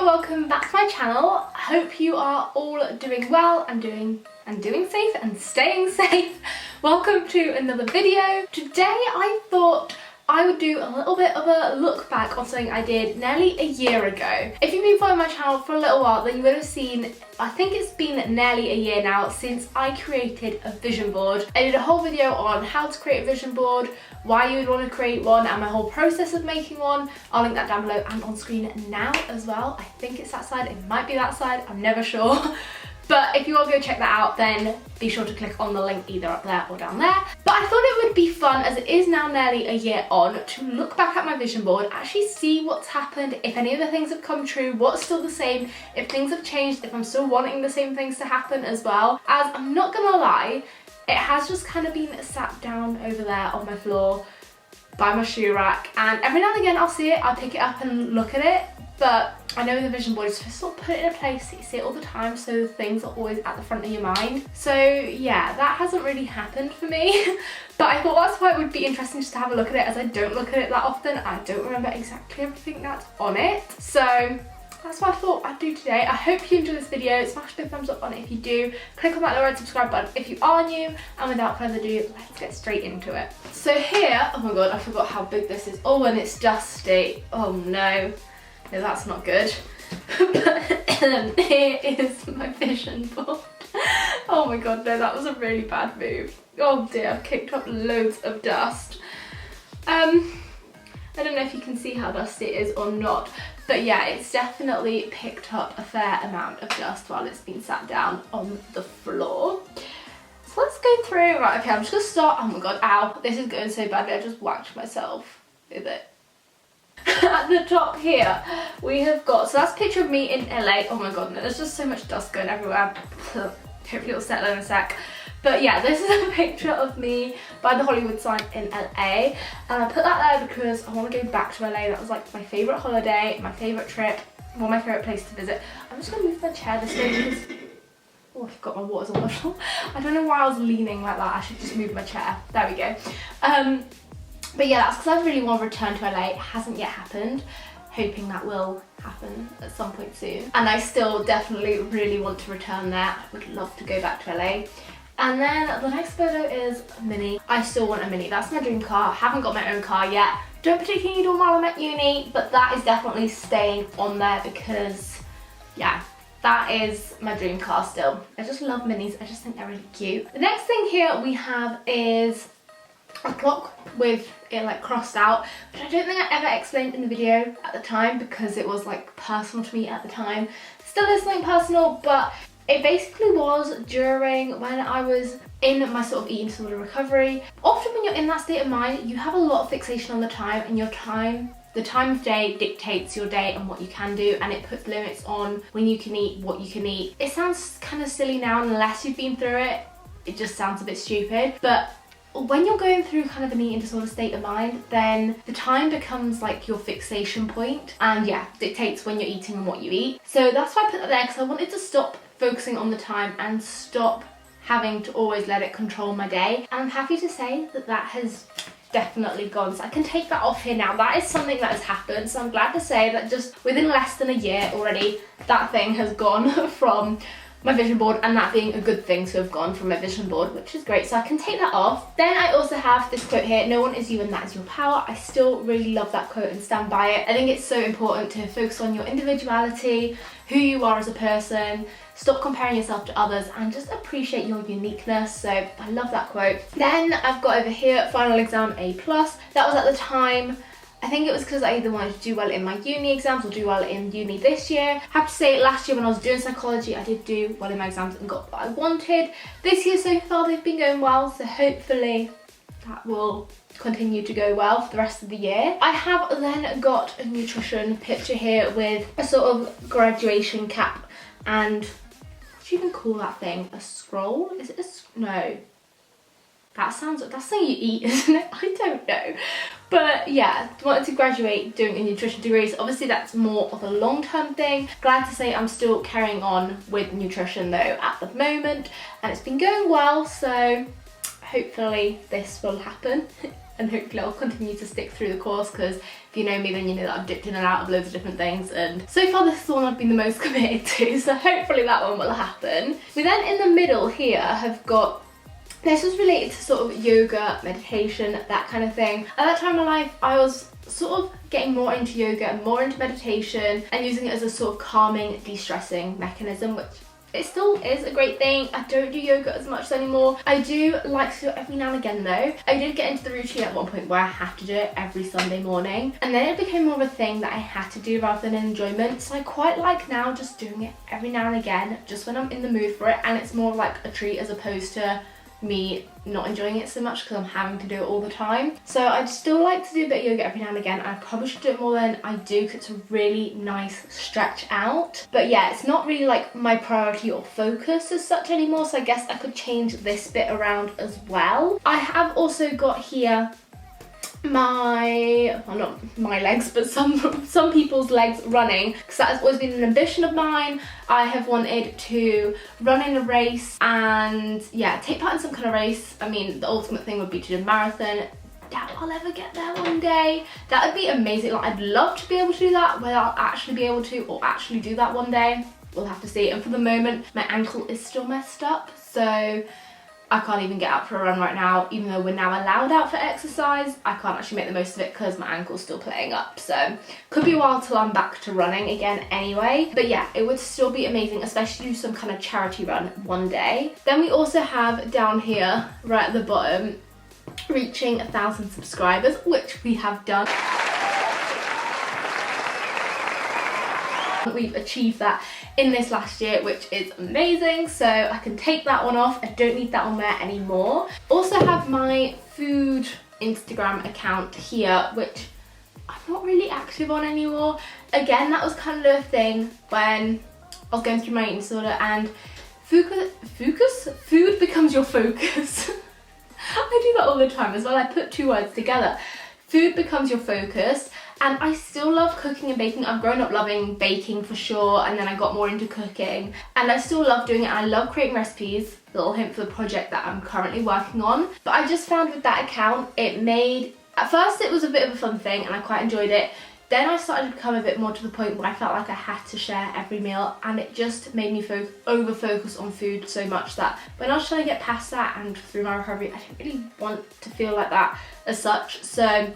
Hello, welcome back to my channel. I hope you are all doing well and doing safe and staying safe. Welcome to another video. Today I thought I would do a little bit of a look back on something I did nearly a year ago. If you've been following my channel for a little while, then you would have seen, I think it's been nearly a year now since I created a vision board. I did a whole video on how to create a vision board, why you would want to create one, and my whole process of making one. I'll link that down below and on screen now as well. I think it's that side, it might be that side, I'm never sure. But if you want to go check that out, then be sure to click on the link either up there or down there. But I thought it would be fun, as it is now nearly a year on, to look back at my vision board, actually see what's happened, if any of the things have come true, what's still the same, if things have changed, if I'm still wanting the same things to happen as well. As I'm not gonna lie, it has just kind of been sat down over there on my floor by my shoe rack, and every now and again I'll see it, I'll pick it up and look at it. But I know with the vision board, you just sort of put it in a place that you see it all the time, so things are always at the front of your mind. So yeah, that hasn't really happened for me. But I thought that's why it would be interesting just to have a look at it, as I don't look at it that often. I don't remember exactly everything that's on it. So that's what I thought I'd do today. I hope you enjoy this video. Smash the thumbs up on it if you do. Click on that little red subscribe button if you are new. And without further ado, let's get straight into it. So here, oh my god, I forgot how big this is. Oh, and it's dusty. Oh no. No, that's not good. But here is my vision board. Oh my god, no, that was a really bad move. Oh dear, I've kicked up loads of dust. I don't know if you can see how dusty it is or not, but yeah, it's definitely picked up a fair amount of dust while it's been sat down on the floor. So let's go through. Right, okay, I'm just gonna start. Oh my god, ow, this is going so badly. I just whacked myself with it. At the top here we have got, so that's a picture of me in LA. Oh my god, no, there's just so much dust going everywhere. Hopefully it'll settle in a sec. But yeah, this is a picture of me by the Hollywood sign in LA, and I put that there because I want to go back to LA. That was like my favourite holiday, my favourite trip, one of my favourite places to visit. I'm just going to move my chair this way because, oh, I forgot my water's on bottle. I don't know why I was leaning like that. I should just move my chair. There we go. But yeah, that's because I really want to return to LA. It hasn't yet happened. Hoping that will happen at some point soon. And I still definitely really want to return there. I would love to go back to LA. And then the next photo is a Mini. I still want a Mini. That's my dream car. I haven't got my own car yet. Don't particularly need one while I'm at uni, but that is definitely staying on there because, yeah, that is my dream car still. I just love Minis. I just think they're really cute. The next thing here we have is a clock with it like crossed out, which I don't think I ever explained in the video at the time because it was like personal to me at the time. Still is something personal, but it basically was during when I was in my sort of eating disorder recovery. Often when you're in that state of mind, you have a lot of fixation on the time, and the time of day dictates your day and what you can do, and it puts limits on when you can eat, what you can eat. It sounds kind of silly now, unless you've been through it, it just sounds a bit stupid, but when you're going through kind of an eating disorder state of mind, then the time becomes like your fixation point, and yeah, dictates when you're eating and what you eat. So that's why I put that there, because I wanted to stop focusing on the time and stop having to always let it control my day. And I'm happy to say that that has definitely gone. So I can take that off here now. That is something that has happened. So I'm glad to say that just within less than a year already, that thing has gone from my vision board, and that being a good thing to have gone from my vision board, which is great. So I can take that off. Then I also have this quote here: no one is you and that is your power. I still really love that quote and stand by it. I think it's so important to focus on your individuality, who you are as a person, stop comparing yourself to others, and just appreciate your uniqueness. So I love that quote. Then I've got over here final exam A+. That was at the time, I think it was because I either wanted to do well in my uni exams or do well in uni this year. I have to say, last year when I was doing psychology, I did do well in my exams and got what I wanted. This year so far they've been going well, so hopefully that will continue to go well for the rest of the year. I have then got a nutrition picture here with a sort of graduation cap and, what do you even call that thing? A scroll? Is it a, no. That's something you eat, isn't it? I don't know. But yeah, wanted to graduate doing a nutrition degree, so obviously that's more of a long-term thing. Glad to say I'm still carrying on with nutrition though at the moment, and it's been going well, so hopefully this will happen and hopefully I'll continue to stick through the course, because if you know me, then you know that I've dipped in and out of loads of different things, and so far this is the one I've been the most committed to, so hopefully that one will happen. We then in the middle here have got, this was related to sort of yoga, meditation, that kind of thing. At that time in my life, I was sort of getting more into yoga and more into meditation and using it as a sort of calming, de-stressing mechanism, which it still is a great thing. I don't do yoga as much anymore. I do like to do it every now and again though. I did get into the routine at one point where I have to do it every Sunday morning, and then it became more of a thing that I had to do rather than an enjoyment. So I quite like now just doing it every now and again, just when I'm in the mood for it, and it's more like a treat as opposed to me not enjoying it so much because I'm having to do it all the time. So I'd still like to do a bit of yoga every now and again. I probably should do it more than I do because it's a really nice stretch out. But yeah, it's not really like my priority or focus as such anymore, so I guess I could change this bit around as well. I have also got here my, well, not my legs, but some people's legs running, because that has always been an ambition of mine. I have wanted to run in a race and yeah, take part in some kind of race. I mean, the ultimate thing would be to do a marathon. Doubt I'll ever get there one day. That would be amazing. Like, I'd love to be able to do that, whether I'll actually be able to or actually do that one day, we'll have to see. And for the moment, my ankle is still messed up, so I can't even get out for a run right now. Even though we're now allowed out for exercise, I can't actually make the most of it because my ankle's still playing up. So could be a while till I'm back to running again anyway. But yeah, it would still be amazing, especially do some kind of charity run one day. Then we also have down here, right at the bottom, reaching 1,000 subscribers, which we have done. We've achieved that in this last year, which is amazing, so I can take that one off. I don't need that on there anymore. Also have my food Instagram account here, which I'm not really active on anymore. Again, that was kind of a thing when I was going through my eating disorder, and food becomes your focus. I do that all the time as well. I put two words together. Food becomes your focus. And I still love cooking and baking. I've grown up loving baking for sure, and then I got more into cooking, and I still love doing it, and I love creating recipes. Little hint for the project that I'm currently working on. But I just found with that account, it made, at first it was a bit of a fun thing and I quite enjoyed it. Then I started to become a bit more to the point where I felt like I had to share every meal, and it just made me over-focus on food so much that when I was trying to get past that and through my recovery, I didn't really want to feel like that as such. So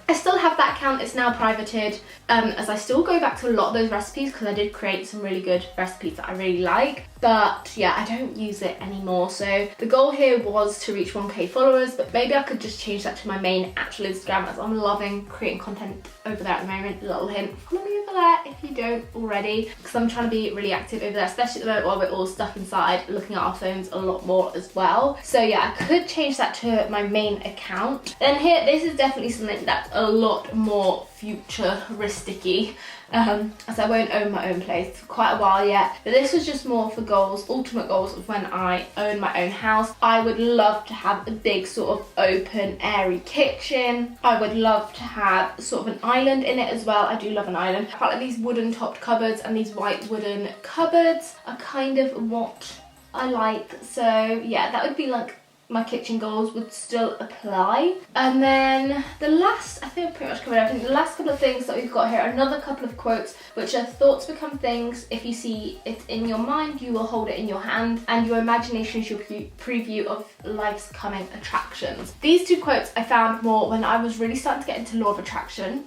I still have that account. It's now privated, as I still go back to a lot of those recipes because I did create some really good recipes that I really like. But yeah, I don't use it anymore. So the goal here was to reach 1k followers, but maybe I could just change that to my main actual Instagram, as I'm loving creating content over there at the moment. Little hint, follow me over there if you don't already, because I'm trying to be really active over there, especially at the moment while we're all stuck inside, looking at our phones a lot more as well. So yeah, I could change that to my main account. Then here, this is definitely something that's a lot more futuristic-y, as I won't own my own place for quite a while yet. But this was just more for goals, ultimate goals of when I own my own house. I would love to have a big sort of open, airy kitchen. I would love to have sort of an island in it as well. I do love an island. I quite like these wooden topped cupboards, and these white wooden cupboards are kind of what I like. So yeah, that would be like my kitchen goals would still apply. And then the last, I think I've pretty much covered everything. The last couple of things that we've got here, another couple of quotes, which are thoughts become things. If you see it in your mind, you will hold it in your hand, and your imagination is your preview of life's coming attractions. These two quotes I found more when I was really starting to get into law of attraction.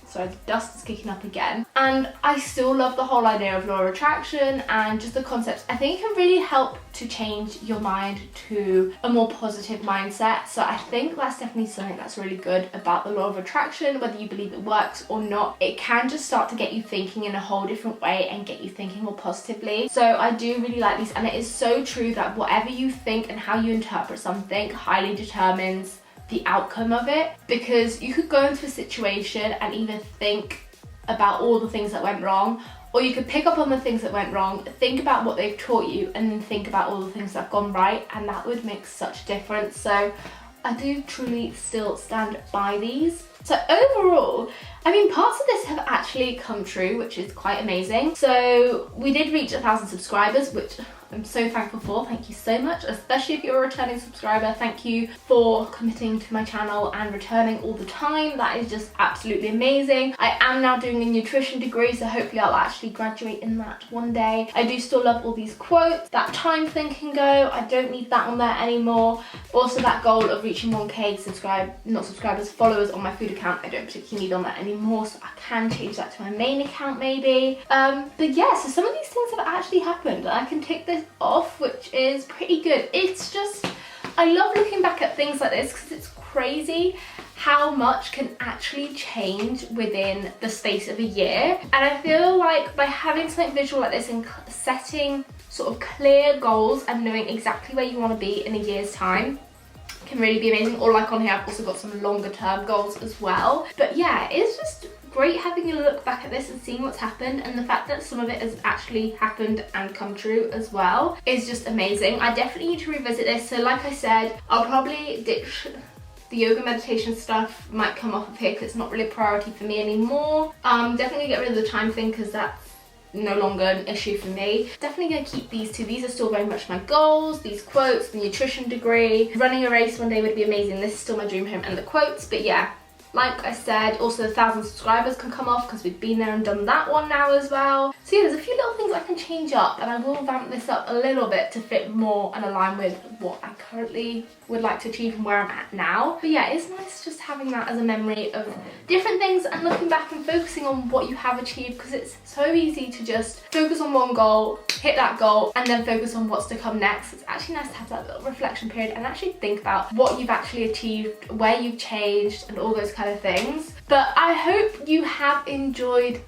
Sorry, the dust is kicking up again. And I still love the whole idea of law of attraction and just the concepts. I think it can really help to change your mind to a more positive mindset. So I think that's definitely something that's really good about the law of attraction, whether you believe it works or not. It can just start to get you thinking in a whole different way and get you thinking more positively. So I do really like these, and it is so true that whatever you think and how you interpret something highly determines the outcome of it, because you could go into a situation and either think about all the things that went wrong, or you could pick up on the things that went wrong, think about what they've taught you, and then think about all the things that have gone right, and that would make such a difference. So I do truly still stand by these. So overall, I mean, parts of this have actually come true, which is quite amazing. So we did reach 1,000 subscribers, which I'm so thankful for. Thank you so much, especially if you're a returning subscriber. Thank you for committing to my channel and returning all the time. That is just absolutely amazing. I am now doing a nutrition degree, so hopefully I'll actually graduate in that one day. I do still love all these quotes. That time thing can go. I don't need that on there anymore. Also, that goal of reaching 1k followers on my food account, I don't particularly need on that anymore, so I can change that to my main account maybe. But yeah, so some of these things have actually happened, and I can tick this off, which is pretty good. It's just, I love looking back at things like this because it's crazy how much can actually change within the space of a year. And I feel like by having something visual like this and setting sort of clear goals and knowing exactly where you want to be in a year's time can really be amazing. Or like on here, I've also got some longer term goals as well. But yeah, it's just great having a look back at this and seeing what's happened, and the fact that some of it has actually happened and come true as well is just amazing. I definitely need to revisit this. So like I said, I'll probably ditch the yoga meditation stuff, might come off of here because it's not really a priority for me anymore. Definitely get rid of the time thing because that's no longer an issue for me. Definitely gonna keep these two. These are still very much my goals. These quotes, the nutrition degree, running a race one day would be amazing. This is still my dream home, and the quotes. But yeah, like I said, also 1,000 subscribers can come off because we've been there and done that one now as well. So yeah, there's a few little things I can change up, and I will vamp this up a little bit to fit more and align with what I currently would like to achieve and where I'm at now. But yeah, it's nice just having that as a memory of different things and looking back and focusing on what you have achieved, because it's so easy to just focus on one goal, hit that goal, and then focus on what's to come next. It's actually nice to have that little reflection period and actually think about what you've actually achieved, where you've changed, and all those kind of things. But I hope you have enjoyed.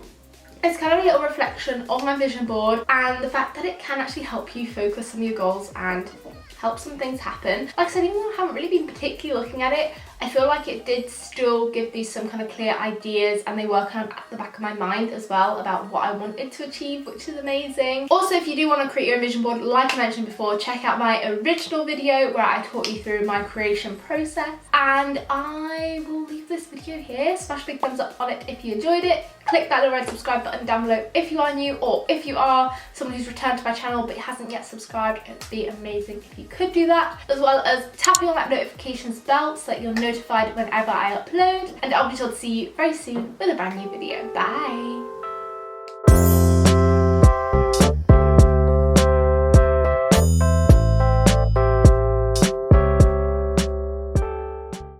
It's kind of a little reflection of my vision board and the fact that it can actually help you focus on your goals and help some things happen. Like I said, even though I haven't really been particularly looking at it, I feel like it did still give these some kind of clear ideas, and they were kind of at the back of my mind as well about what I wanted to achieve, which is amazing. Also, if you do want to create your own vision board, like I mentioned before, check out my original video where I taught you through my creation process. And I will leave this video here. Smash a big thumbs up on it if you enjoyed it. Click that little red subscribe button down below if you are new, or if you are someone who's returned to my channel but hasn't yet subscribed. It would be amazing if you could do that, as well as tapping on that notifications bell so that you're notified whenever I upload. And I'll be sure to see you very soon with a brand new video. Bye!